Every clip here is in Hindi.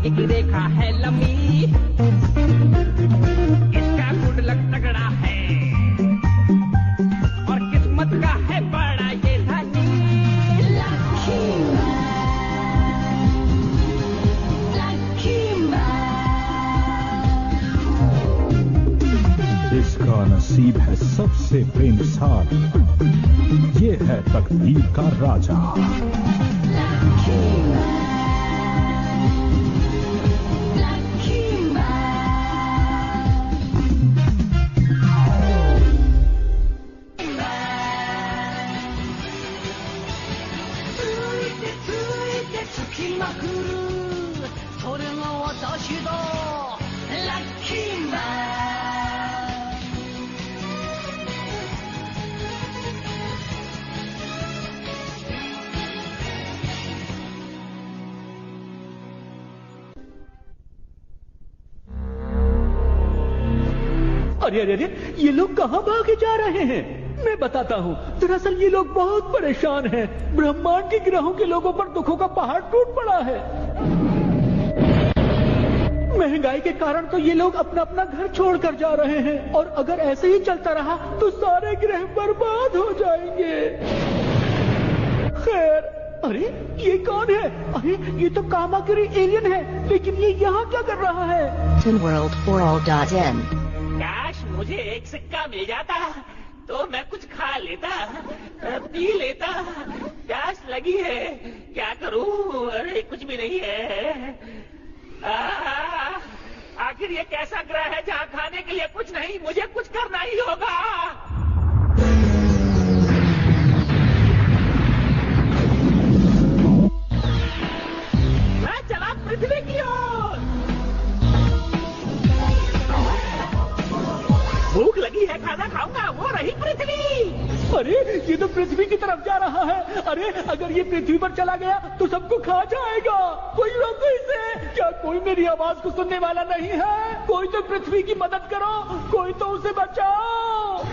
एक रेखा है लंबी, इसका गुड लक तगड़ा है और किस्मत का है बड़ा ये धनी। इसका नसीब है सबसे बेमिसाल, ये है तकदीर का राजा। अरे अरे अरे, ये लोग कहां भागे जा रहे हैं? मैं बताता हूँ। दरअसल ये लोग बहुत परेशान हैं। ब्रह्मांड के ग्रहों के लोगों पर दुखों का पहाड़ टूट पड़ा है। महंगाई के कारण तो ये लोग अपना अपना घर छोड़कर जा रहे हैं और अगर ऐसे ही चलता रहा तो सारे ग्रह बर्बाद हो जाएंगे। खैर, अरे ये कौन है? अरे ये तो कामाकिरी एलियन है, लेकिन ये यहाँ क्या कर रहा है? TinWorld4All.in काश मुझे एक सिक्का मिल जाता तो मैं कुछ खा लेता, पी लेता। प्यास लगी है, क्या करूं? अरे कुछ भी नहीं है। आखिर ये कैसा ग्रह है जहाँ खाने के लिए कुछ नहीं? मुझे कुछ करना ही होगा। मैं चला पृथ्वी की ओर। भूख लगी है, खाना खाऊंगा। वो रही पृथ्वी। अरे ये तो पृथ्वी की तरफ जा रहा है। अरे अगर ये पृथ्वी पर चला गया तो सबको खा जाएगा। कोई रोको इसे। क्या कोई मेरी आवाज को सुनने वाला नहीं है? कोई तो पृथ्वी की मदद करो, कोई तो उसे बचाओ।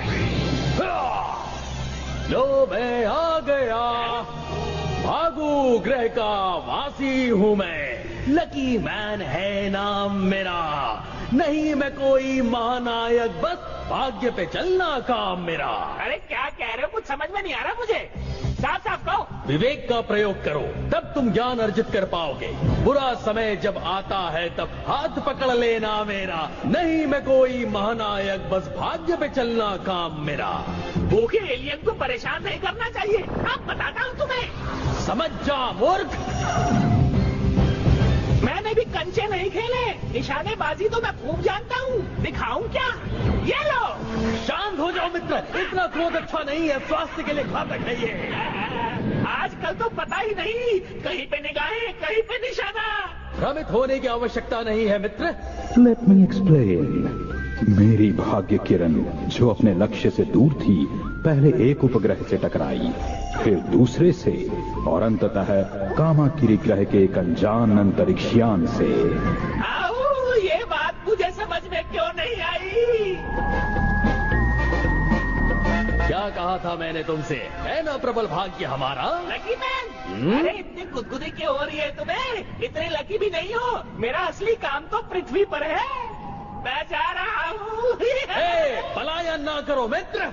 लो मैं आ गया। भागू ग्रह का वासी हूँ मैं। लकी मैन है नाम मेरा। नहीं मैं कोई महानायक, बस भाग्य पे चलना काम मेरा। अरे क्या कह रहे हो? कुछ समझ में नहीं आ रहा मुझे। साफ साफ कहो। विवेक का प्रयोग करो, तब तुम ज्ञान अर्जित कर पाओगे। बुरा समय जब आता है तब हाथ पकड़ लेना मेरा। नहीं मैं कोई महानायक, बस भाग्य पे चलना काम मेरा। भूखे एलियन को परेशान नहीं करना चाहिए। अब बताता हूँ तुम्हें। समझ जा मूर्ख। मैंने भी कंचे नहीं खेले, निशानेबाजी तो मैं खूब जानता हूँ। दिखाऊं क्या? ये लो। शांत हो जाओ मित्र, इतना क्रोध अच्छा नहीं है, स्वास्थ्य के लिए घातक है ये। आजकल तो पता ही नहीं, कहीं पे निगाहें, कहीं पे निशाना। भ्रमित होने की आवश्यकता नहीं है मित्र। Let me explain. मेरी भाग्य किरण जो अपने लक्ष्य से दूर थी, पहले एक उपग्रह से टकराई, फिर दूसरे से और अंततः कामाकिरी ग्रह के एक अनजान अंतरिक्षयान से। आओ, ये बात मुझे समझ में क्यों नहीं आई? क्या कहा था मैंने तुमसे? है ना प्रबल भाग्य हमारा। लकी मैन, अरे इतनी गुदगुदी क्यों हो रही है तुम्हें? इतने लकी भी नहीं हो। मेरा असली काम तो पृथ्वी पर है। मैं जा रहा हूँ। पलायन ना करो मित्र।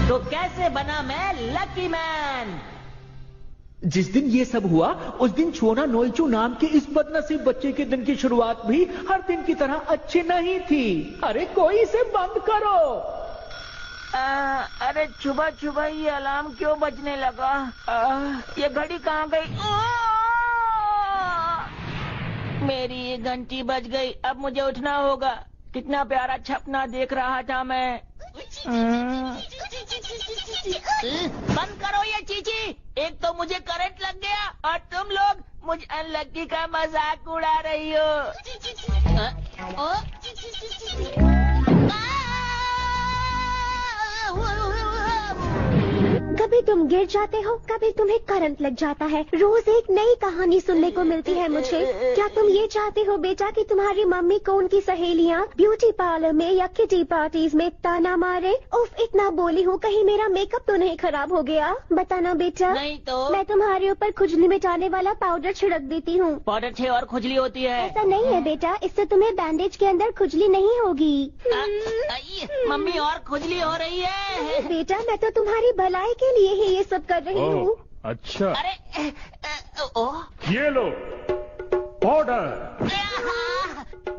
तो कैसे बना मैं लकी मैन? जिस दिन ये सब हुआ उस दिन छोना नोइचू नाम के इस बदनसीब बच्चे के दिन की शुरुआत भी हर दिन की तरह अच्छी नहीं थी। अरे कोई इसे बंद करो। अरे सुबह सुबह ये अलार्म क्यों बजने लगा? ये घड़ी कहाँ गई? मेरी ये घंटी बज गई। अब मुझे उठना होगा। कितना प्यारा सपना देख रहा था मैं। बंद करो ये चीची। एक तो मुझे करंट लग गया और तुम लोग मुझ अनलकी का मजाक उड़ा रही हो। कभी तुम गिर जाते हो, कभी तुम्हें करंट लग जाता है। रोज एक नई कहानी सुनने को मिलती है मुझे। क्या तुम ये चाहते हो बेटा कि तुम्हारी मम्मी को उनकी सहेलियाँ ब्यूटी पार्लर में या किटी पार्टीज में ताना मारे? उफ, इतना बोली हूँ, कहीं मेरा मेकअप तो नहीं खराब हो गया? बताना बेटा। नहीं तो मैं तुम्हारे ऊपर खुजली मिटाने वाला पाउडर छिड़क देती हूँ। पाउडर से और खुजली होती है। ऐसा नहीं है बेटा, इससे तुम्हें बैंडेज के अंदर खुजली नहीं होगी। मम्मी और खुजली हो रही है। बेटा, मैं तो तुम्हारी भलाई के लिए ही ये सब कर रही हूँ। अच्छा, अरे ओ ये लो पाउडर।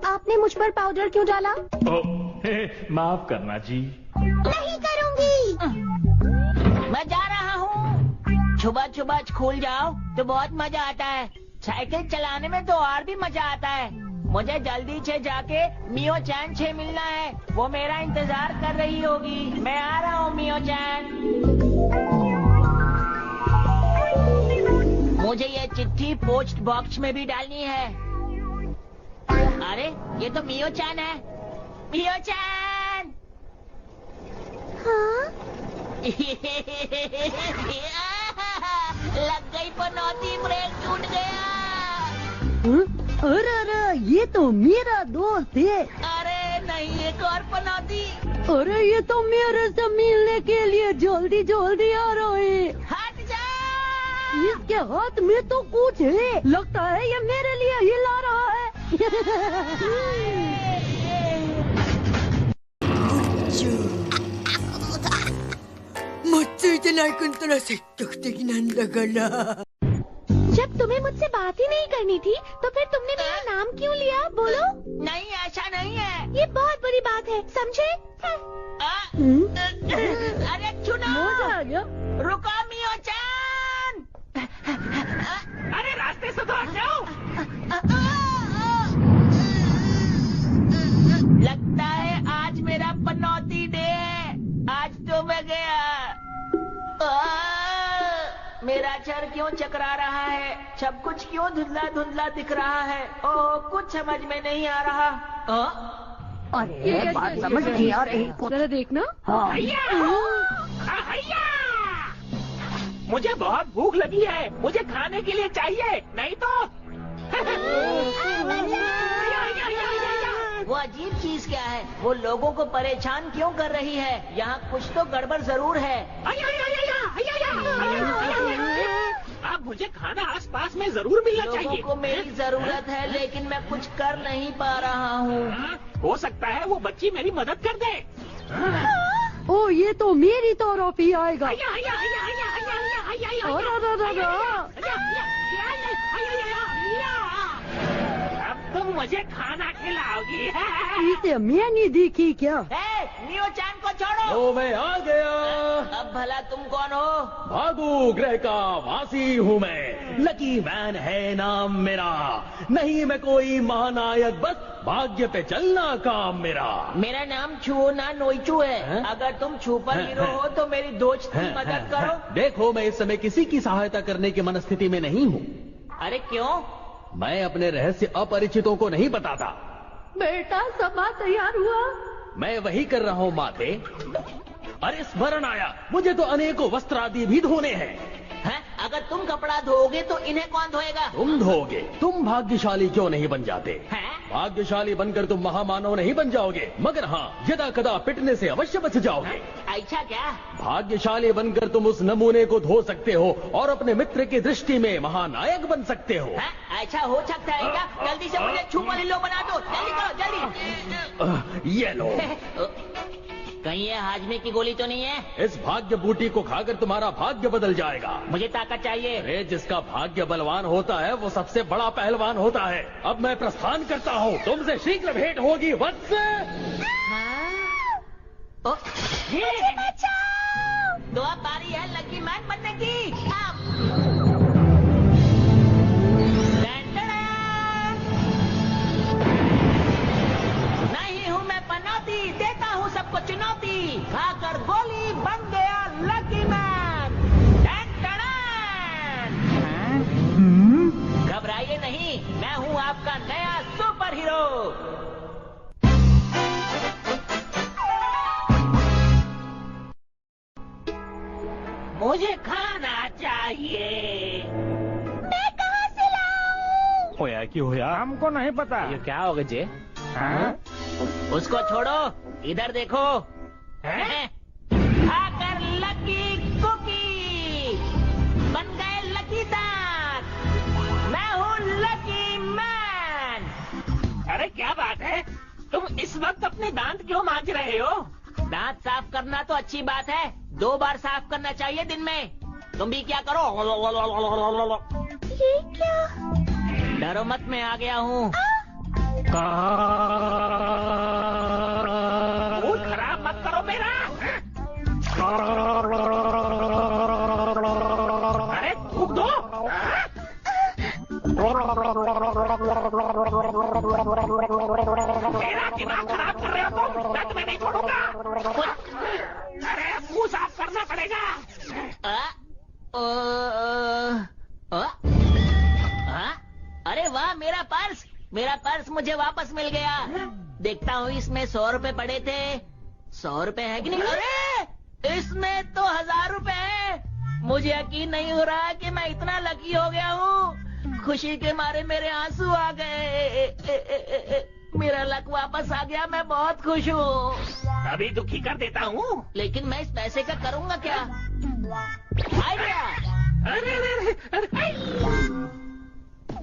आपने मुझ पर पाउडर क्यों डाला? माफ करना जी। नहीं करूँगी। मैं जा रहा हूँ। सुबह सुबह स्कूल जाओ तो बहुत मजा आता है। साइकिल चलाने में तो और भी मजा आता है। मुझे जल्दी से जाके मियो चैन से मिलना है। वो मेरा इंतजार कर रही होगी। मैं आ रहा हूँ मियो चैन। मुझे ये चिट्ठी पोस्ट बॉक्स में भी डालनी है। अरे ये तो मियो चैन है। मियो चैन। हाँ? लग गई पनौती, ब्रेक टूट गया। अरे अरे, ये तो मेरा दोस्त है। अरे नहीं, एक और पनौती। अरे ये तो मेरे से मिलने के लिए जल्दी जल्दी आ रहा है। हट जा। इसके हाथ में तो कुछ है, लगता है ये मेरे लिए हिला रहा है। जब तुम्हें मुझसे बात ही नहीं करनी थी तो फिर तुमने मेरा नाम क्यों लिया? बोलो। नहीं, ऐसा नहीं है। ये बहुत बड़ी बात है, समझे? अरे सुनो, मजा आ गया। रुको मियो चैन। अरे रास्ते से तो हट जाओ। लगता है आज मेरा पनौती डे है। आज तो मैं गया। मेरा सर क्यों चकरा रहा है? सब कुछ क्यों धुंधला धुंधला दिख रहा है? ओह, कुछ समझ में नहीं आ रहा। अरे बात समझ नहीं आ रही। जरा देखना। हैया! मुझे बहुत भूख लगी है। मुझे खाने के लिए चाहिए, नहीं तो वो अजीब चीज क्या है? वो लोगों को परेशान क्यों कर रही है? यहाँ कुछ तो गड़बड़ जरूर है। अब मुझे खाना आसपास में जरूर मिलना चाहिए। लोगों को मेरी जरूरत है, लेकिन मैं कुछ कर नहीं पा रहा हूँ। हो सकता है वो बच्ची मेरी मदद कर दे। ओ, ये तो मेरी तरफ ही आएगा। अब तुम मुझे खाना खिलाओगी। इसे मैं नहीं देखी क्या? मियो चैन को छोड़ो। तो मैं आ गया। अब भला तुम कौन हो? भागू ग्रह का वासी हूँ मैं। लकी मैन है नाम मेरा। नहीं मैं कोई महानायक, बस भाग्य पे चलना काम मेरा। मेरा नाम छुओ ना नोइचू है। अगर तुम सुपर हीरो हो तो मेरी दोस्त की मदद करो। देखो, मैं इस समय किसी की सहायता करने की मनस्थिति में नहीं हूँ। अरे क्यों? मैं अपने रहस्य अपरिचितों को नहीं बताता। बेटा, सामान तैयार हुआ? मैं वही कर रहा हूँ माते। अरे स्मरण आया, मुझे तो अनेकों वस्त्र आदि भी धोने हैं। अगर तुम कपड़ा धोओगे तो इन्हें कौन धोएगा? तुम धोगे। तुम भाग्यशाली क्यों नहीं बन जाते? भाग्यशाली बनकर तुम महामानव नहीं बन जाओगे, मगर हाँ, यदा कदा पिटने से अवश्य बच जाओगे। ऐसा क्या? भाग्यशाली बनकर तुम उस नमूने को धो सकते हो और अपने मित्र की दृष्टि में महानायक बन सकते हो। ऐसा हो सकता है क्या? जल्दी से मुझे सुपर हीरो बना दो। जल्दी करो, जल्दी। ये लो। कहीं ये हाजमे की गोली तो नहीं है? इस भाग्य बूटी को खाकर तुम्हारा भाग्य बदल जाएगा। मुझे ताकत चाहिए। अरे जिसका भाग्य बलवान होता है वो सबसे बड़ा पहलवान होता है। अब मैं प्रस्थान करता हूँ, तुमसे शीघ्र भेंट होगी वत्स। तो अब बारी है लकी मैन बनने की। नहीं हूँ मैं पनौती, देता हूँ सबको चुनौती। खाकर गोली बन गया लकी मैन। घबराइए नहीं, मैं हूँ आपका नया सुपर हीरो। मुझे खाना चाहिए। मैं कहाँ से लाऊं? होया कि होया हमको नहीं पता। ये क्या होगा जे? हाँ? उसको छोड़ो, इधर देखो। खाकर लकी कुकी बन गए लकी दांत। मैं हूँ लकी मैन। अरे क्या बात है, तुम इस वक्त अपने दांत क्यों मांज रहे हो? दांत साफ करना तो अच्छी बात है, 2 बार साफ करना चाहिए दिन में। तुम भी क्या करो। ये क्या? डरो मत, मैं आ गया हूँ। मूड खराब मत करो मेरा। अरे थूक दो। मेरा दिमाग खराब कर रहे हो तुम, मैं तुम्हें नहीं छोड़ूंगा। अरे मुंह साफ करना पड़ेगा। अरे वाह, मेरा पर्स मुझे वापस मिल गया। देखता हूँ इसमें 100 रुपए पड़े थे। 100 रुपए है कि नहीं? अरे इसमें तो 1000 रुपए है। मुझे यकीन नहीं हो रहा कि मैं इतना लकी हो गया हूँ। खुशी के मारे मेरे आंसू आ गए। मेरा लक वापस आ गया, मैं बहुत खुश हूँ। अभी दुखी कर देता हूँ। लेकिन मैं इस पैसे का करूँगा क्या? आइडिया!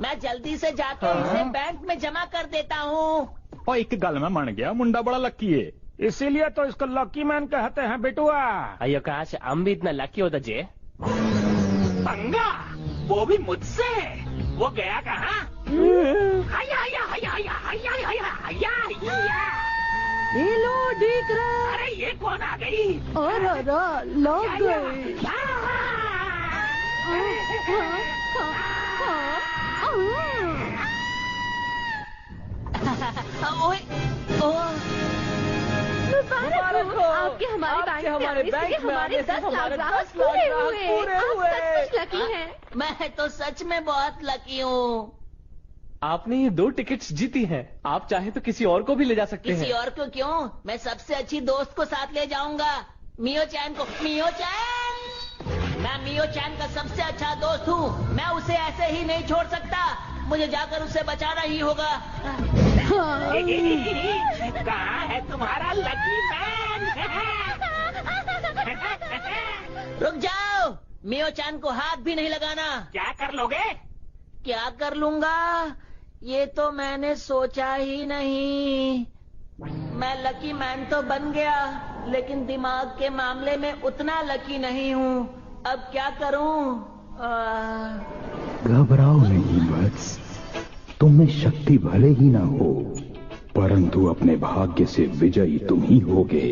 मैं जल्दी से जाके इसे बैंक में जमा कर देता हूँ। और एक गल में मन गया, मुंडा बड़ा लकी है, इसीलिए तो इसको लकी मैन कहते हैं बेटुआ। अयो काश हम भी इतना लकी होता जे। पंगा, वो भी मुझसे। वो गया कहाँ? ये लो दिख रहा। अरे ये कौन आ गई? और लग गई। मुबारक हो, आपके हमारे बैंक में हमारे 10 लाख ग्राहक पूरे हुए। आप सचमुच लकी हैं। मैं तो सच में बहुत लकी हूँ। आपने ये 2 टिकट्स जीती हैं। आप चाहे तो किसी और को भी ले जा सकते हैं। किसी और को क्यों? मैं सबसे अच्छी दोस्त को साथ ले जाऊंगा, मियो चैन को। मियो चैन, मैं मियो चैन का सबसे अच्छा दोस्त हूँ। मैं उसे ऐसे ही नहीं छोड़ सकता। मुझे जाकर उसे बचाना ही होगा। कहाँ है तुम्हारा लकी मैन? रुक जाओ, मियो चैन को हाथ भी नहीं लगाना। क्या कर लोगे? क्या कर लूंगा, ये तो मैंने सोचा ही नहीं। मैं लकी मैन तो बन गया, लेकिन दिमाग के मामले में उतना लकी नहीं हूँ। अब क्या करूँ? घबराओ नहीं वत्स, तुम में शक्ति भले ही ना हो, परंतु अपने भाग्य से विजयी तुम ही होगे।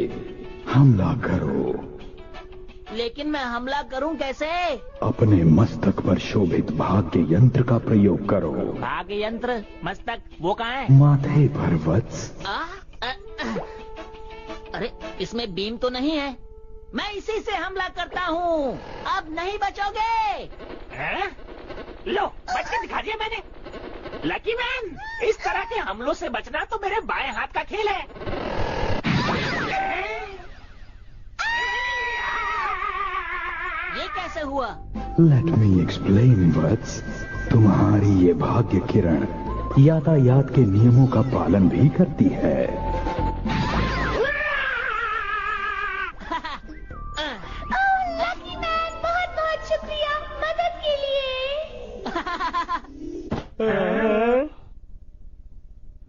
हमला करो। लेकिन मैं हमला करूं कैसे? अपने मस्तक पर शोभित भाग्य यंत्र का प्रयोग करो। भाग्य यंत्र? मस्तक वो कहाँ है? माथे पर वत्स। अरे इसमें बीम तो नहीं है। मैं इसी से हमला करता हूँ। अब नहीं बचोगे। लो बच के दिखा दिया मैंने। लकी मैन, इस तरह के हमलों से बचना तो मेरे बाएं हाथ का खेल है। ये कैसे हुआ? Let me explain वत्स। तुम्हारी ये भाग्य किरण यातायात के नियमों का पालन भी करती है। लकी मैन, बहुत बहुत शुक्रिया मदद के लिए।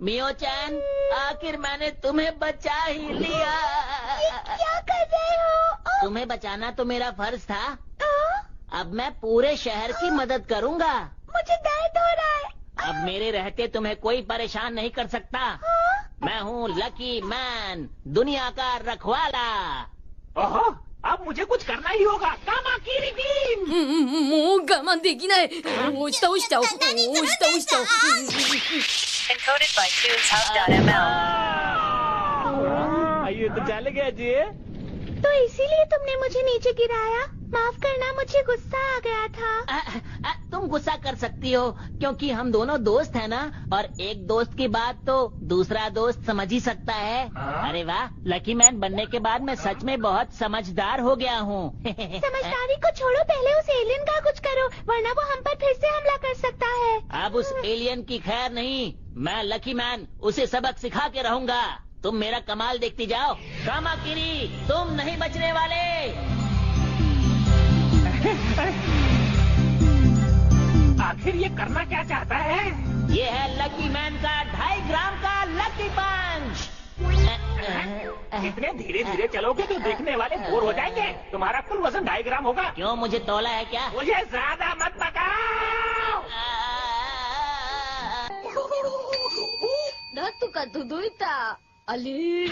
मियो चैन, आखिर मैंने तुम्हें बचा ही लिया। क्या कर रहे हो? तुम्हें बचाना तो मेरा फर्ज था। अब मैं पूरे शहर की मदद करूंगा। मुझे दर्द हो रहा है। अब मेरे रहते तुम्हें कोई परेशान नहीं कर सकता। मैं हूँ लकी मैन, दुनिया का रखवाला। ओहो, अब मुझे कुछ करना ही होगा। कामा की टीम। もう我慢できない。押した押した。押した押した。 Encoded by TunesHub.ml. आइए तो चले गए जी। तो इसीलिए तुमने मुझे नीचे गिराया? माफ करना, मुझे गुस्सा आ गया था। तुम गुस्सा कर सकती हो क्योंकि हम दोनों दोस्त हैं ना, और एक दोस्त की बात तो दूसरा दोस्त समझ ही सकता है। अरे वाह, लकी मैन बनने के बाद मैं सच में बहुत समझदार हो गया हूँ। समझदारी को छोड़ो, पहले उस एलियन का कुछ करो, वरना वो हम पर फिर से हमला कर सकता है। अब उस एलियन की खैर नहीं, मैं लकी मैन उसे सबक सिखा के रहूंगा। तुम मेरा कमाल देखती जाओ। कामाकिरी, तुम नहीं बचने वाले। आखिर ये करना क्या चाहता है? ये है लकी मैन का 2.5 ग्राम का लकी पंच। इतने धीरे धीरे चलोगे तो देखने वाले बोर हो जाएंगे। तुम्हारा कुल वजन 2.5 ग्राम होगा। क्यों, मुझे तौला है क्या? मुझे ज्यादा मत बताओ। तुका दुदुईता अली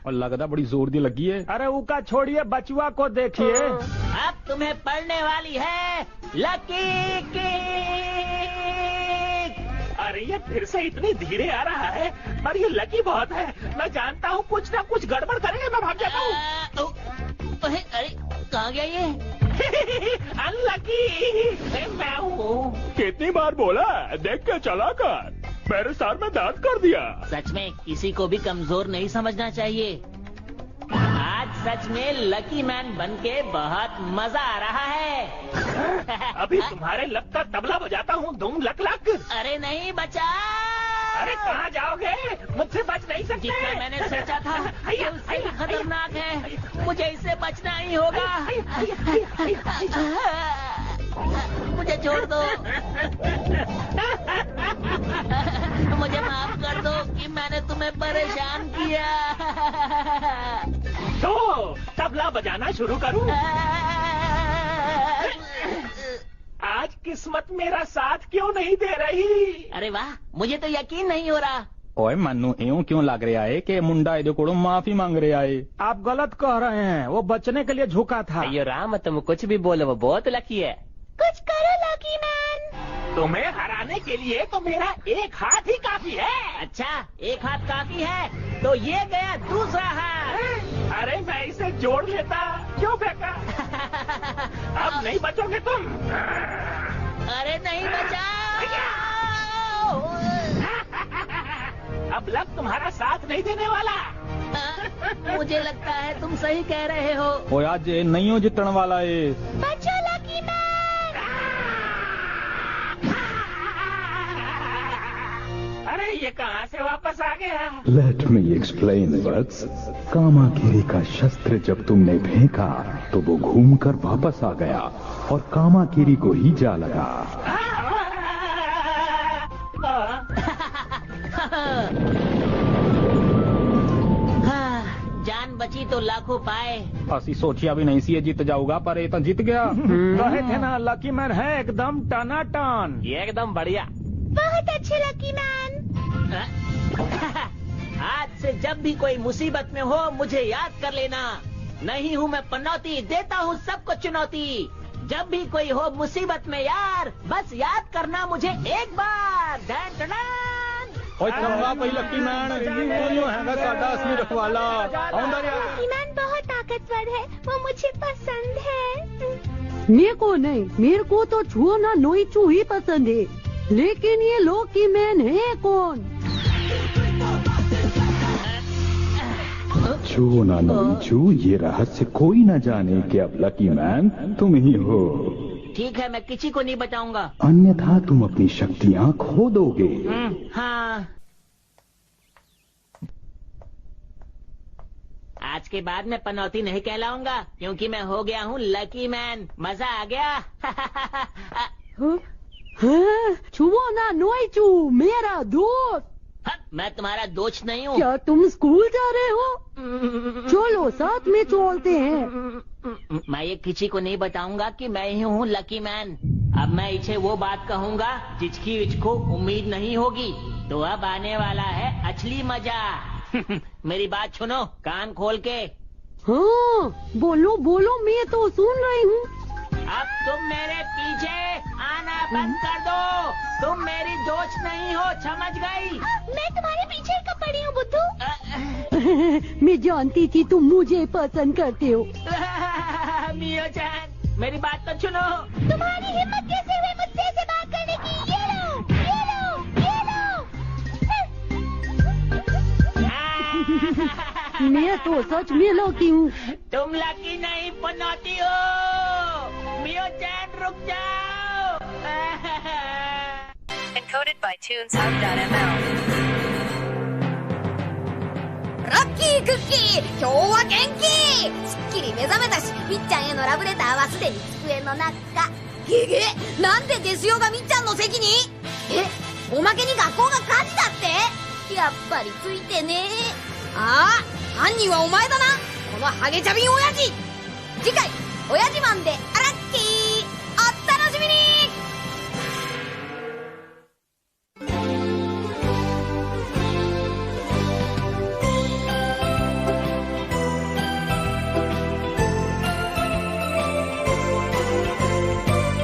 और लगता बड़ी जोर दी लगी है। अरे उका छोड़िए, बचुआ को देखिए। अब तुम्हें पड़ने वाली है लकी किक। अरे ये फिर से इतनी धीरे आ रहा है, और ये लकी बहुत है। मैं जानता हूँ कुछ ना कुछ गड़बड़ करेंगे। मैं भाग जाता हूँ। अरे कहाँ गया ये? अनलकी मैं हूँ। कितनी बार बोला, देख के चला कर। मेरे सर में दर्द कर दिया। सच में किसी को भी कमजोर नहीं समझना चाहिए। आज सच में लकी मैन बनके बहुत मजा आ रहा है। अभी तुम्हारे लक का तबला बजाता हूँ, धूम लक लक। अरे नहीं बचा। अरे कहाँ जाओगे? मुझसे बच नहीं सकते। जितना मैंने सोचा था ये उससे भी खतरनाक है। मुझे इससे बचना ही होगा। मुझे छोड़ दो। मुझे माफ कर दो कि मैंने तुम्हें परेशान किया। तो तबला बजाना शुरू करूं? आज किस्मत मेरा साथ क्यों नहीं दे रही? अरे वाह, मुझे तो यकीन नहीं हो रहा। ओए मन्नू, यूं क्यों लग रहा है कि मुंडा इधर को माफी मांग रहा है? आप गलत कह रहे हैं, वो बचने के लिए झुका था। अयो राम, तुम कुछ भी बोलो, वो बहुत लकी है। कुछ करो लकी मैन। तुम्हें हराने के लिए तो मेरा एक हाथ ही काफी है। अच्छा, एक हाथ काफी है तो ये गया दूसरा हाथ। अरे मैं इसे जोड़ लेता, क्यों फेंका? अब नहीं बचोगे तुम। अरे नहीं बचा। अब लक तुम्हारा साथ नहीं देने वाला। मुझे लगता है तुम सही कह रहे हो। ओए आज नहीं हो जितने वाला है। बचो लकी मैन। अरे ये कहाँ से वापस आ गया? लेट मी एक्सप्लेन वत्स। कामाकिरी का शस्त्र जब तुमने फेंका तो वो घूमकर वापस आ गया और कामाकिरी को ही जा लगा। जान बची तो लाखों पाए। असी सोचिया भी नहीं सी ये जीत जाऊंगा, पर ये तो जीत गया। कहे थे ना लकी मैन है एकदम टनाटन। ये एकदम बढ़िया। बहुत अच्छे लकी मैन। आज से जब भी कोई मुसीबत में हो मुझे याद कर लेना। नहीं हूँ मैं पनौती, देता हूँ सबको चुनौती। जब भी कोई हो मुसीबत में यार, बस याद करना मुझे एक बार। डन डन ओए चंगा भाई लकी मैन, तू हैगा साडा असली रखवाला। लकी मैन बहुत ताकतवर है, वो मुझे पसंद है। मेरे को नहीं, मेरे को तो छुओ ना नोईचू ही पसंद है। लेकिन ये लकी मैन है कौन? छू ना नोईचू, ये रहस्य कोई न जाने कि अब लकी मैन तुम ही हो। ठीक है, मैं किसी को नहीं बताऊंगा। अन्यथा तुम अपनी शक्तियाँ खो दोगे। हाँ, आज के बाद मैं पनौती नहीं कहलाऊंगा क्योंकि मैं हो गया हूँ लकी मैन। मजा आ गया। छुओ ना नोईचू, मेरा दोस्त। मैं तुम्हारा दोस्त नहीं हूँ। क्या तुम स्कूल जा रहे हो? चलो साथ में चलते हैं। मैं ये किसी को नहीं बताऊंगा कि मैं ही हूँ लकी मैन। अब मैं इसे वो बात कहूँगा जिसको उम्मीद नहीं होगी। तो अब आने वाला है असली मजा। मेरी बात सुनो कान खोल के। हाँ बोलो बोलो, मैं तो सुन रही हूँ। अब तुम मेरे पीछे आना बंद कर दो। तुम मेरी दोस्त नहीं हो, समझ गई? मैं तुम्हारे पीछे ही कब पड़ी हूँ बुद्धू। मैं जानती थी तुम मुझे पसंद करते हो। मियो जान, मेरी बात तो सुनो। तुम्हारी हिम्मत कैसे हुई मुझसे ऐसे बात करने की? ये लो, ये लो, ये लो। मैं तो सच में लकी हूँ। तुम लकी नहीं पनौती हो। मियो जान रुक जाओ। Encoded by TunesHub.ml. ラッキークッキー、今日は元気。すっきり目覚めたし、みっちゃんへのラブレターはすでに机の中。ゲゲ、なんでゲスヨがみっちゃんの席に？おまけに学校が火事だって？やっぱりついてね。ああ、犯人はお前だな、このハゲチャビン親父。次回、親父マンでラッキー。お楽しみに。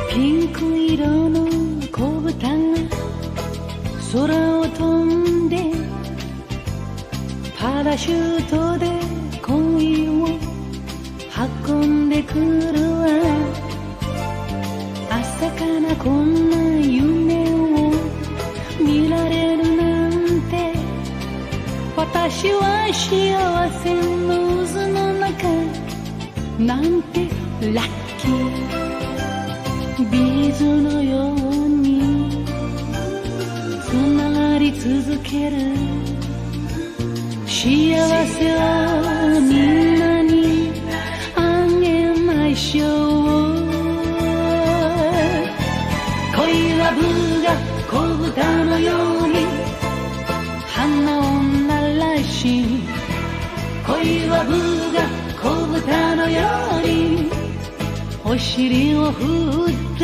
ピンク色の子豚が空を飛んでパラシュートで恋を運んでくるわ。朝からこんな夢を見られるなんて、私は幸せの渦の中なんてラッキー。ビーズのようにつながり続ける。幸せをみんなにあげましょう。恋はブが子豚のように花を鳴らし、恋はブが子豚のようにお尻を振って